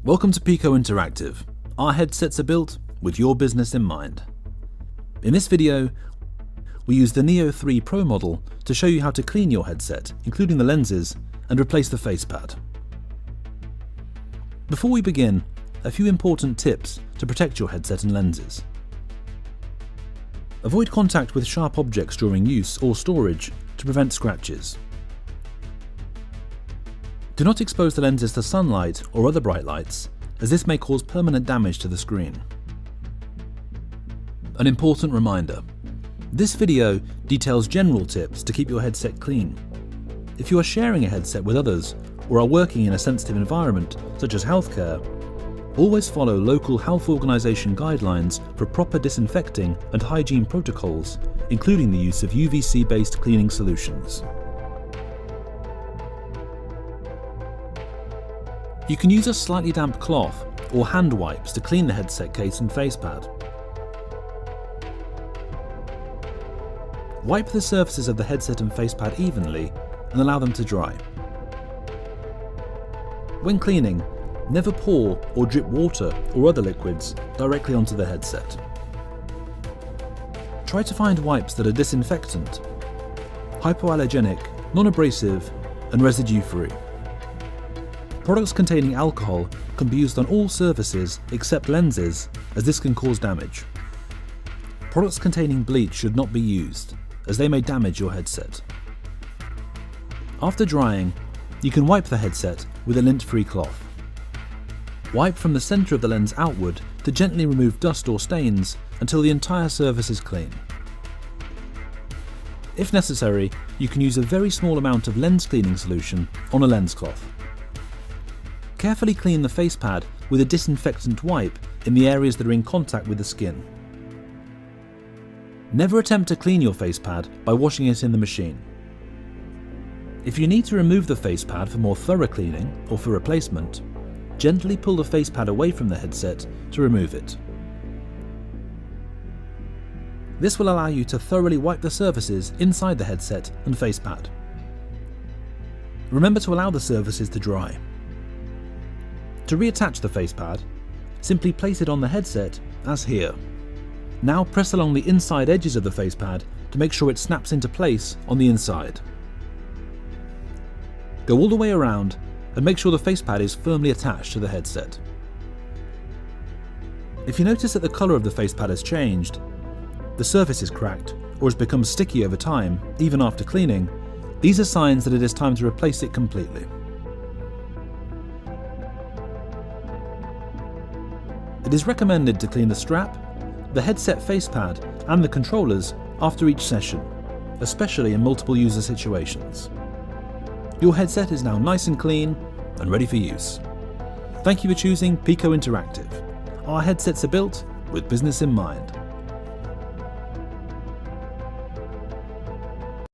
Welcome to Pico Interactive. Our headsets are built with your business in mind. In this video, we use the Neo3 Pro model to show you how to clean your headset, including the lenses, and replace the facepad. Before we begin, a few important tips to protect your headset and lenses. Avoid contact with sharp objects during use or storage to prevent scratches. Do not expose the lenses to sunlight or other bright lights, as this may cause permanent damage to the screen. An important reminder: this video details general tips to keep your headset clean. If you are sharing a headset with others or are working in a sensitive environment such as healthcare, always follow local health organisation guidelines for proper disinfecting and hygiene protocols, including the use of UVC-based cleaning solutions. You can use a slightly damp cloth or hand wipes to clean the headset case and facepad. Wipe the surfaces of the headset and facepad evenly and allow them to dry. When cleaning, never pour or drip water or other liquids directly onto the headset. Try to find wipes that are disinfectant, hypoallergenic, non-abrasive, and residue-free. Products containing alcohol can be used on all surfaces except lenses, as this can cause damage. Products containing bleach should not be used, as they may damage your headset. After drying, you can wipe the headset with a lint-free cloth. Wipe from the centre of the lens outward to gently remove dust or stains until the entire surface is clean. If necessary, you can use a very small amount of lens cleaning solution on a lens cloth. Carefully clean the facepad with a disinfectant wipe in the areas that are in contact with the skin. Never attempt to clean your facepad by washing it in the machine. If you need to remove the facepad for more thorough cleaning or for replacement, gently pull the facepad away from the headset to remove it. This will allow you to thoroughly wipe the surfaces inside the headset and facepad. Remember to allow the surfaces to dry. To reattach the facepad, simply place it on the headset as here. Now press along the inside edges of the facepad to make sure it snaps into place on the inside. Go all the way around and make sure the facepad is firmly attached to the headset. If you notice that the colour of the facepad has changed, the surface is cracked or has become sticky over time, even after cleaning, these are signs that it is time to replace it completely. It is recommended to clean the strap, the headset facepad, and the controllers after each session, especially in multiple user situations. Your headset is now nice and clean and ready for use. Thank you for choosing Pico Interactive. Our headsets are built with business in mind.